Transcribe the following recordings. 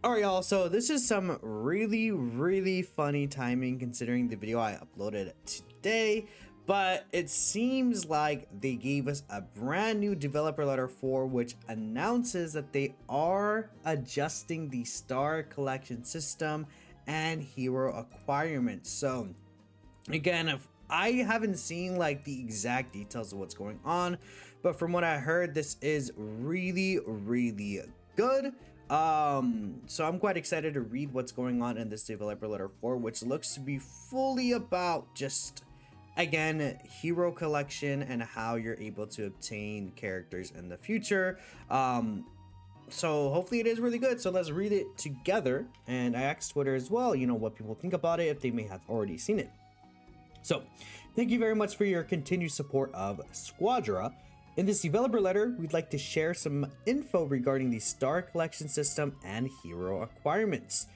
All right, y'all. So this is some really funny timing considering the video I uploaded today. But it seems like they gave us a brand new developer letter for which announces that they are adjusting the star collection system and hero acquirements. So again, if I haven't seen like the exact details of what's going on, but from what I heard, this is really good. So I'm quite excited to read what's going on in this developer letter 4, which looks to be fully about just, again, hero collection and how you're able to obtain characters in the future. So hopefully it is really good. So let's read it together. And I asked Twitter as well, you know, what people think about it, if they may have already seen it. So thank you very much for your continued support of Squadra. In this developer letter, we'd like to share some info regarding the star collection system and hero acquirements.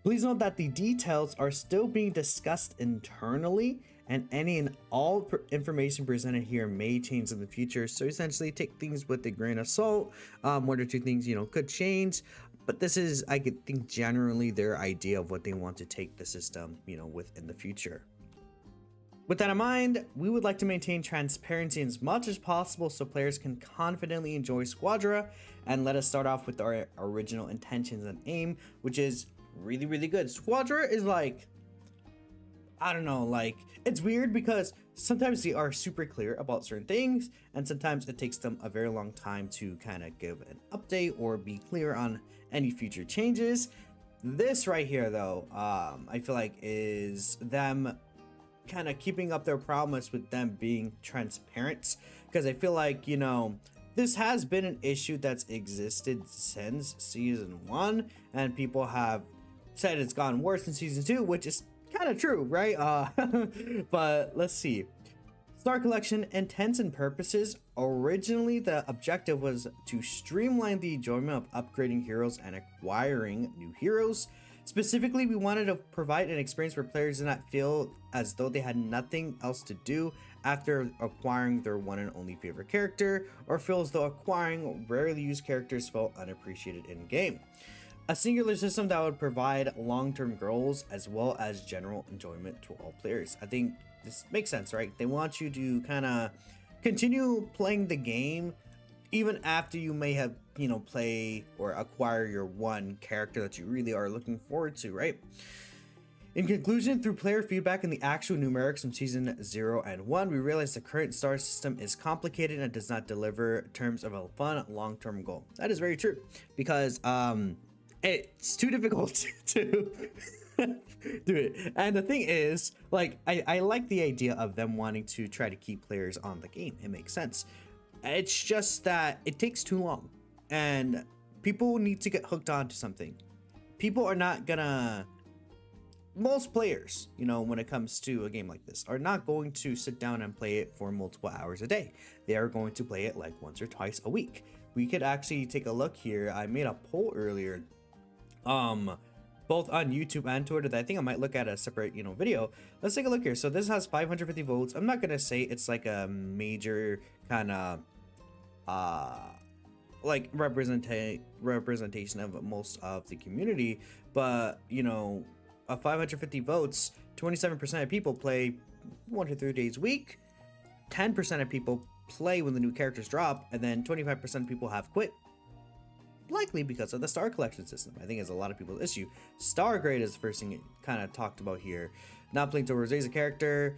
Please note that the details are still being discussed internally, and any and all information presented here may change in the future. So essentially take things with a grain of salt. One or two things, you know, could change, but this is, I could think, generally their idea of what they want to take the system, you know, with in the future. With that in mind, we would like to maintain transparency as much as possible so players can confidently enjoy Squadra, and let us start off with our original intentions and aim, which is really good. Squadra is like, I don't know, like, it's weird because sometimes they are super clear about certain things, and sometimes it takes them a very long time to kind of give an update or be clear on any future changes. This right here, though, I feel like is them kind of keeping up their promise with them being transparent, because I feel like, you know, this has been an issue that's existed since season 1, and people have said it's gotten worse in season 2, which is kind of true, right? But let's see. Star collection intents and purposes. Originally, the objective was to streamline the enjoyment of upgrading heroes and acquiring new heroes. Specifically, we wanted to provide an experience where players did not feel as though they had nothing else to do after acquiring their one and only favorite character, or feel as though acquiring rarely used characters felt unappreciated in game. A singular system that would provide long-term goals as well as general enjoyment to all players. I think this makes sense, right? They want you to kind of continue playing the game even after you may have, you know, play or acquire your one character that you really are looking forward to, right? In conclusion, through player feedback and the actual numerics from season 0 and 1, we realized the current star system is complicated and does not deliver terms of a fun long-term goal. That is very true, because it's too difficult to do it. And the thing is, like, I like the idea of them wanting to try to keep players on the game. It makes sense. It's just that it takes too long, and people need to get hooked on to something. People are not gonna, most players, you know, when it comes to a game like this, are not going to sit down and play it for multiple hours a day. They are going to play it like once or twice a week. We could actually take a look here. I made a poll earlier, both on YouTube and Twitter, that I think I might look at a separate, you know, video. Let's take a look here. So this has 550 votes. I'm not gonna say it's like a major kind of like representation of most of the community, but you know, 550 votes, 27% of people play 1 to 3 days a week, 10% of people play when the new characters drop, and then 25% of people have quit, likely because of the star collection system. I think it's a lot of people's issue. Star grade is the first thing it kind of talked about here. Not playing to raise a character.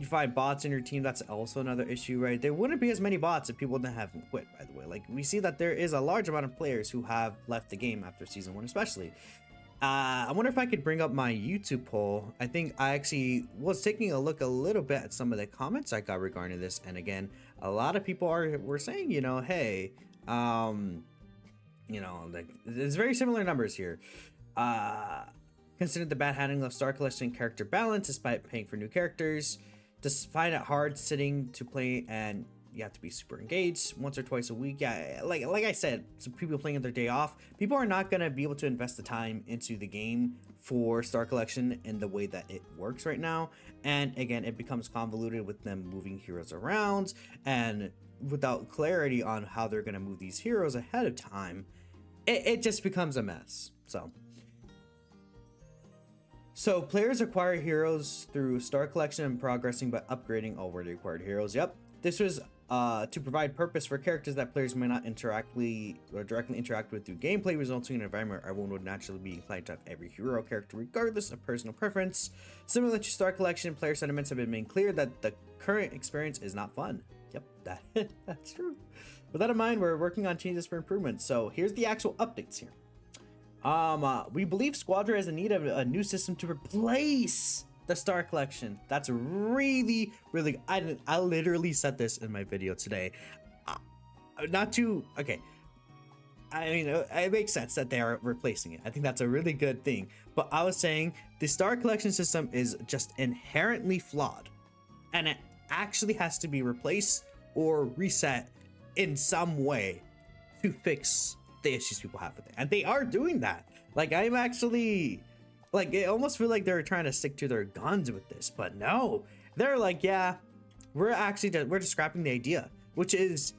You find bots in your team, that's also another issue, right? There wouldn't be as many bots if people didn't have quit, by the way. Like, we see that there is a large amount of players who have left the game after season 1 especially. I wonder if I could bring up my YouTube poll. I think I actually was taking a look a little bit at some of the comments I got regarding this, and again, a lot of people were saying, you know, hey, you know, like, there's very similar numbers here. Consider the bad handling of star collection character balance despite paying for new characters. Just find it hard sitting to play, and you have to be super engaged once or twice a week. Yeah, like I said, some people playing on their day off, people are not going to be able to invest the time into the game for star collection in the way that it works right now. And again, it becomes convoluted with them moving heroes around, and without clarity on how they're going to move these heroes ahead of time, it just becomes a mess. So players acquire heroes through star collection and progressing by upgrading already acquired heroes. Yep, this was to provide purpose for characters that players may not directly interact with through gameplay, resulting in an environment where everyone would naturally be inclined to have every hero character regardless of personal preference. Similar to star collection, player sentiments have been made clear that the current experience is not fun. Yep, that's true. With that in mind, we're working on changes for improvement. So here's the actual updates here. We believe Squadra is in need of a new system to replace the star collection. That's really I literally said this in my video today. Okay, I mean, it makes sense that they are replacing it. I think that's a really good thing, but I was saying the star collection system is just inherently flawed, and it actually has to be replaced or reset in some way to fix the issues people have with it, and they are doing that. Like, I'm actually like, it almost feel like they're trying to stick to their guns with this, but no, they're like, yeah, we're just scrapping the idea, which is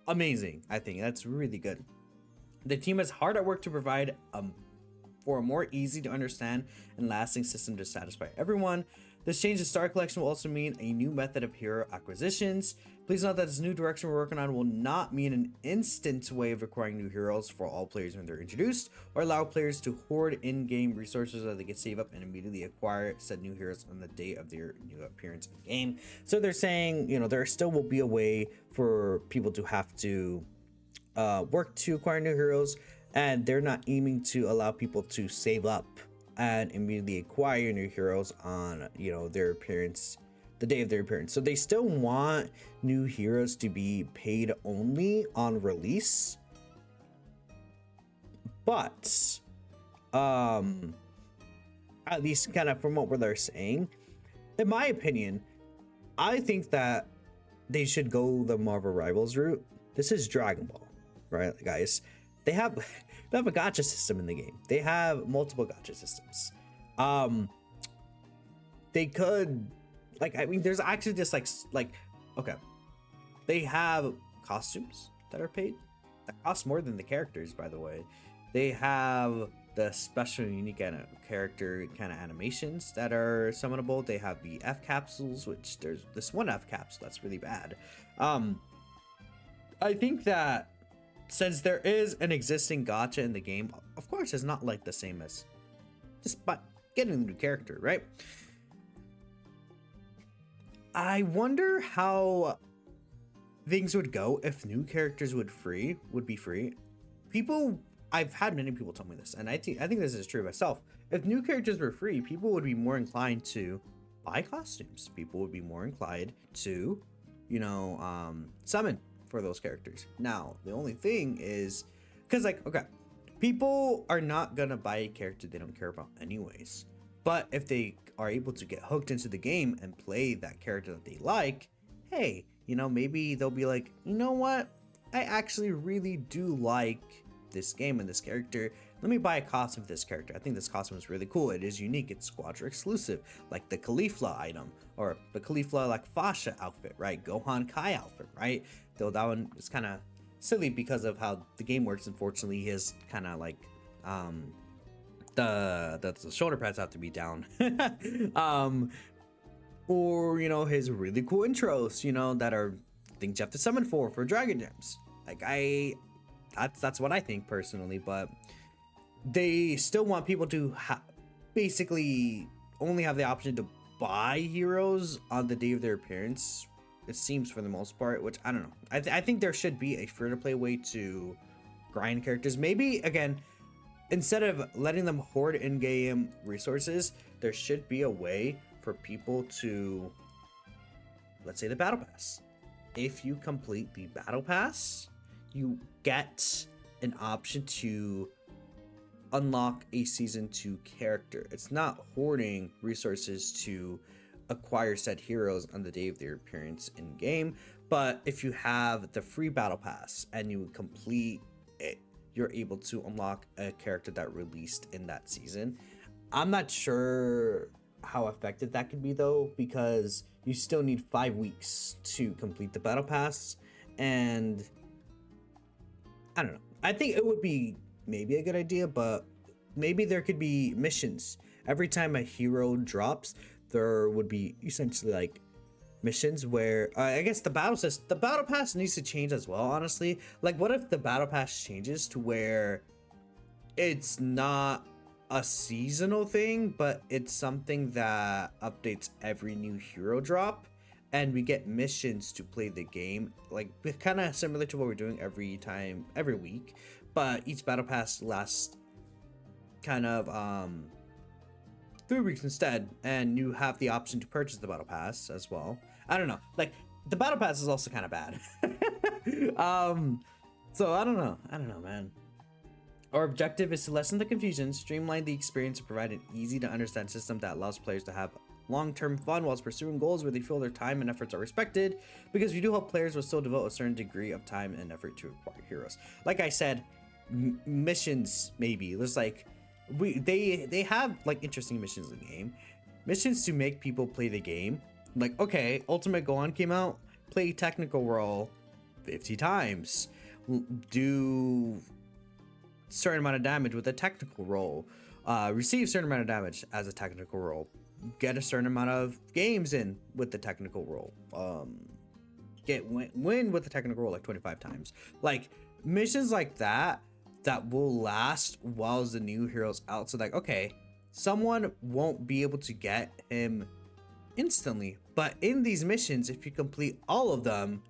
amazing. I think that's really good. The team is hard at work to provide for a more easy to understand and lasting system to satisfy everyone. This change in star collection will also mean a new method of hero acquisitions. Please note that this new direction we're working on will not mean an instant way of acquiring new heroes for all players when they're introduced, or allow players to hoard in-game resources so they can save up and immediately acquire said new heroes on the day of their new appearance in game. So they're saying, you know, there still will be a way for people to have to work to acquire new heroes, and they're not aiming to allow people to save up and immediately acquire new heroes on, you know, their appearance, the day of their appearance. So they still want new heroes to be paid only on release, but at least kind of from what they're saying, in my opinion, I think that they should go the Marvel Rivals route. This is Dragon Ball, right, guys? They have a gacha system in the game. They have multiple gacha systems. They could, like, I mean, there's actually just like, okay, they have costumes that are paid that cost more than the characters, by the way. They have the special unique character kind of animations that are summonable. They have the F capsules, which there's this one F capsule that's really bad. I think that since there is an existing gacha in the game, of course it's not like the same as just getting a new character, right? I wonder how things would go if new characters would be free. I've had many people tell me this, and I think this is true myself. If new characters were free, people would be more inclined to buy costumes. People would be more inclined to, you know, summon for those characters. Now, the only thing is, because, like, okay, people are not gonna buy a character they don't care about anyways. But if they are able to get hooked into the game and play that character that they like, hey, you know, maybe they'll be like, you know what? I actually really do like this game and this character. Let me buy a costume for this character. I think this costume is really cool. It is unique. It's Squadra exclusive, like the Caulifla item, or the Caulifla like Fasha outfit, right? Gohan Kai outfit, right? Though that one is kind of silly because of how the game works. Unfortunately, his kind of like the shoulder pads have to be down. Or, you know, his really cool intros, you know, that are things you have to summon for Dragon Gems. Like, that's what I think personally, but they still want people to basically only have the option to buy heroes on the day of their appearance, it seems, for the most part, which I don't know. I think there should be a free-to-play way to grind characters. Maybe, again, instead of letting them hoard in-game resources, there should be a way for people to, let's say, the battle pass. If you complete the battle pass, you get an option to unlock a season 2 character. It's not hoarding resources to acquire said heroes on the day of their appearance in game, but if you have the free battle pass and you complete it, you're able to unlock a character that released in that season. I'm not sure how effective that could be, though, because you still need 5 weeks to complete the battle pass, and I don't know. I think it would be maybe a good idea, but maybe there could be missions. Every time a hero drops, there would be essentially like missions where I guess the battle pass needs to change as well, honestly. Like, what if the battle pass changes to where it's not a seasonal thing, but it's something that updates every new hero drop, and we get missions to play the game, like kind of similar to what we're doing every week, but each battle pass lasts kind of 3 weeks instead, and you have the option to purchase the battle pass as well. I don't know, like the battle pass is also kind of bad. So I don't know, man. Our objective is to lessen the confusion, streamline the experience, and provide an easy to understand system that allows players to have long-term fun whilst pursuing goals where they feel their time and efforts are respected, because we do hope players will still devote a certain degree of time and effort to acquire heroes. Like I said, missions, maybe there's like they have like interesting missions in the game, missions to make people play the game. Like, okay, Ultimate Gohan came out, play technical role 50 times, do certain amount of damage with a technical role, receive certain amount of damage as a technical role, get a certain amount of games in with the technical role, win with the technical role like 25 times. Like missions like that will last while the new hero's out. So like, okay, someone won't be able to get him instantly, but in these missions, if you complete all of them,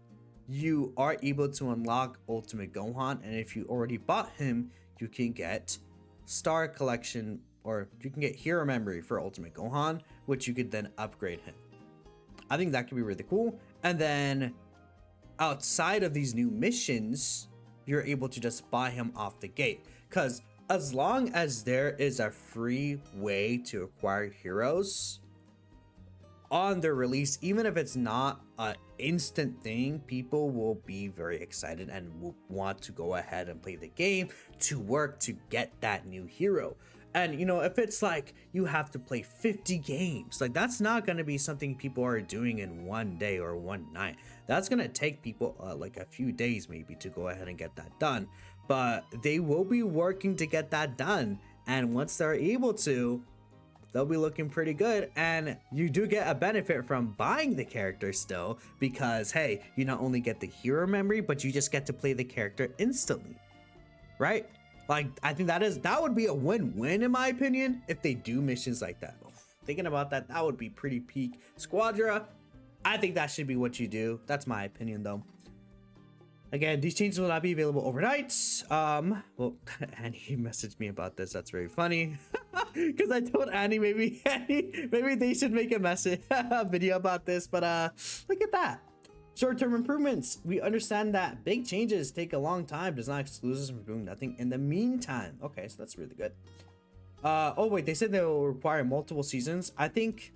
you are able to unlock Ultimate Gohan, and if you already bought him, you can get Star Collection, or you can get Hero Memory for Ultimate Gohan, which you could then upgrade him. I think that could be really cool. And then outside of these new missions, you're able to just buy him off the gate, because as long as there is a free way to acquire heroes on their release, even if it's not an instant thing, people will be very excited and will want to go ahead and play the game to work to get that new hero. And you know, if it's like you have to play 50 games, like that's not going to be something people are doing in one day or one night. That's going to take people like a few days maybe to go ahead and get that done, but they will be working to get that done, and once they're able to, they'll be looking pretty good. And you do get a benefit from buying the character still, because hey, you not only get the hero memory, but you just get to play the character instantly, right? Like, I think that would be a win-win in my opinion if they do missions like that. Thinking about that, that would be pretty peak Squadra. I think that should be what you do. That's my opinion though. Again, these changes will not be available overnight. Well, Annie messaged me about this. That's very funny. Because I told Annie maybe they should make a video about this. But look at that. Short-term improvements. We understand that big changes take a long time. Does not exclude us from doing nothing in the meantime. Okay, so that's really good. Oh wait, they said they will require multiple seasons. I think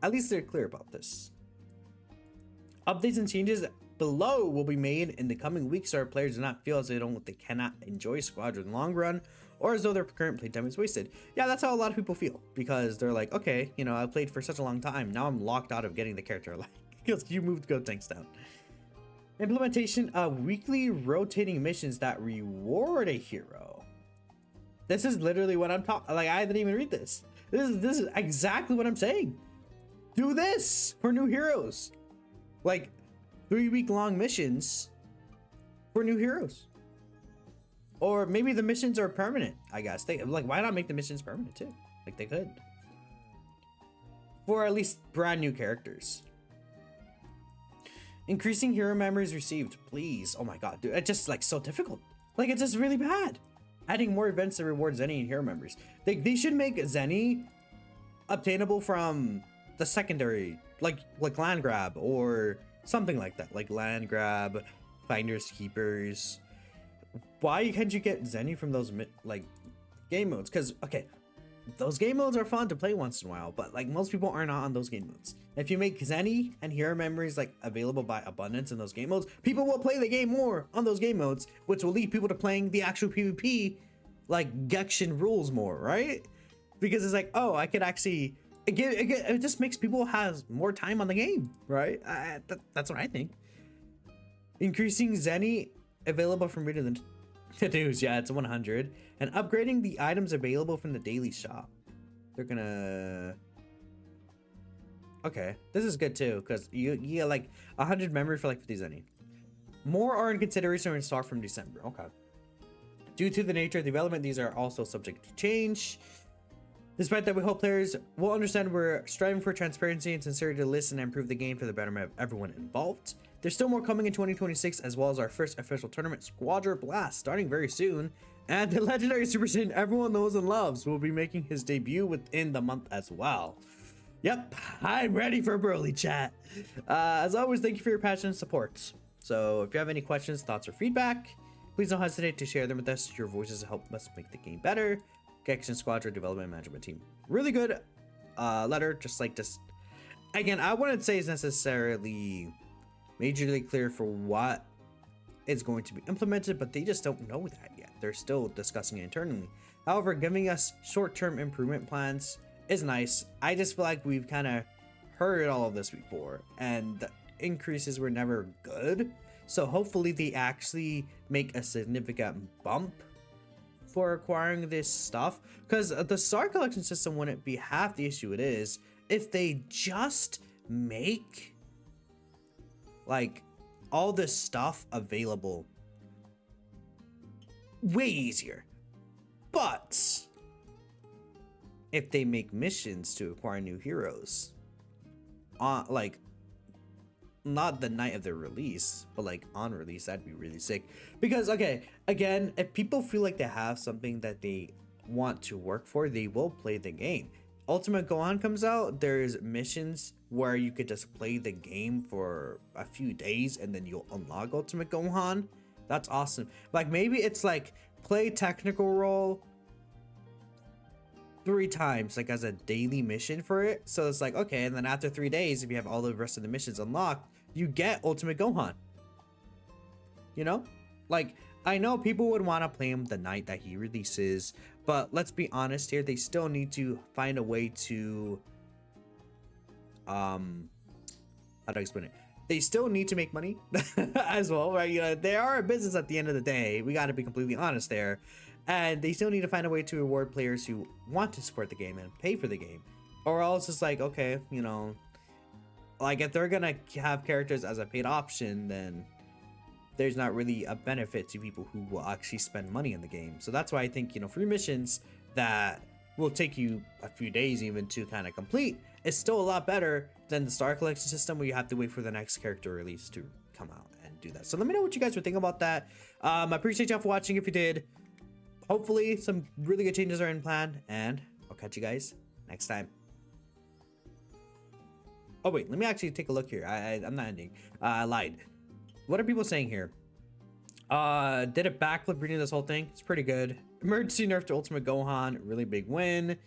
at least they're clear about this. Updates and changes below will be made in the coming weeks, so our players do not feel as they cannot enjoy Squadra in the long run, or as though their current playtime is wasted. Yeah, that's how a lot of people feel, because they're like, okay, you know, I played for such a long time, now I'm locked out of getting the character, like, because you moved Go Tanks down. Implementation of weekly rotating missions that reward a hero. This is literally what I'm talking, like, I didn't even read this. This is exactly what I'm saying. Do this for new heroes. Like, 3-week-long missions for new heroes. Or maybe the missions are permanent, I guess. Like, why not make the missions permanent too? Like, they could. For at least brand new characters. Increasing hero memories received, please. Oh my god, dude, it's just like so difficult. Like, it's just really bad. Adding more events that reward Zenny and hero memories. They should make Zenny obtainable from the secondary, like land grab or something like that, like land grab, finders keepers. Why can't you get Zenny from those like game modes? Because okay, those game modes are fun to play once in a while, but like most people are not on those game modes. If you make Zenny and hero memories like available by abundance in those game modes, people will play the game more on those game modes, which will lead people to playing the actual PvP like Gekishin rules more, right? Because it's like, oh, I could actually it just makes people have more time on the game, right? That's what I think. Increasing Zenny available from greater than The news, yeah, it's 100. And upgrading the items available from the daily shop. They're gonna... Okay, this is good too, because you get like 100 memory for like 50 zenny. More are in consideration or in stock from December. Okay. Due to the nature of development, these are also subject to change. Despite that, we hope players will understand we're striving for transparency and sincerity to listen and improve the game for the betterment of everyone involved. There's still more coming in 2026, as well as our first official tournament, Squadra Blast, starting very soon. And the legendary Super Saiyan everyone knows and loves will be making his debut within the month as well. Yep, I'm ready for Broly chat. As always, thank you for your passion and support. So if you have any questions, thoughts, or feedback, please don't hesitate to share them with us. Your voices help us make the game better. Gekishin Squadra Development Management Team. Really good letter, just like this. Again, I wouldn't say it's necessarily majorly clear for what is going to be implemented, but they just don't know that yet. They're still discussing it internally. However, giving us short-term improvement plans is nice. I just feel like we've kind of heard all of this before, and the increases were never good. So hopefully they actually make a significant bump for acquiring this stuff, because the Star Collection system wouldn't be half the issue it is if they just make like all this stuff available way easier. But if they make missions to acquire new heroes like not the night of their release, but like on release, that'd be really sick. Because okay, again, if people feel like they have something that they want to work for, they will play the game. Ultimate Gohan comes out, there's missions where you could just play the game for a few days and then you'll unlock Ultimate Gohan. That's awesome. Like maybe it's like play technical role 3 times, like as a daily mission for it. So it's like, okay, and then after 3 days, if you have all the rest of the missions unlocked, you get Ultimate Gohan. You know, like I know people would want to play him the night that he releases, but let's be honest here, they still need to find a way to how do I explain it? They still need to make money as well, right? You know, they are a business at the end of the day. We got to be completely honest there. And they still need to find a way to reward players who want to support the game and pay for the game. Or else it's like, okay, you know, like if they're gonna have characters as a paid option, then there's not really a benefit to people who will actually spend money in the game. So that's why I think, you know, free missions that will take you a few days even to kind of complete is still a lot better than the Star Collection system where you have to wait for the next character release to come out and do that. So let me know what you guys would think about that. I appreciate y'all for watching if you did. Hopefully some really good changes are in plan, and I'll catch you guys next time. Oh wait, let me actually take a look here. I'm not ending. I lied. What are people saying here? Did a backflip reading this whole thing. It's pretty good. Emergency nerf to Ultimate Gohan, really big win.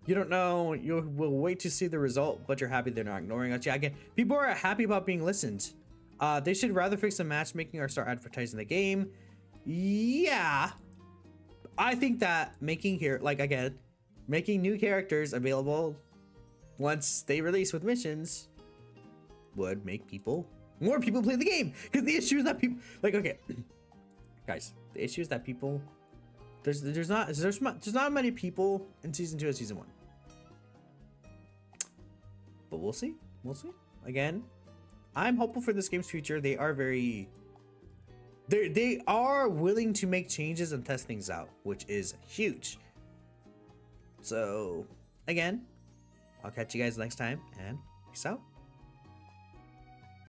You don't know, you will wait to see the result, but you're happy they're not ignoring us. Yeah, again, people are happy about being listened. They should rather fix the matchmaking or start advertising the game. Yeah. I think that making new characters available once they release with missions would make more people play the game. Because the issue is that people okay, guys, the issue is that people there's not many people in season 2 and season 1. But we'll see. Again, I'm hopeful for this game's future. They are they are willing to make changes and test things out, which is huge. So again, I'll catch you guys next time, and peace out.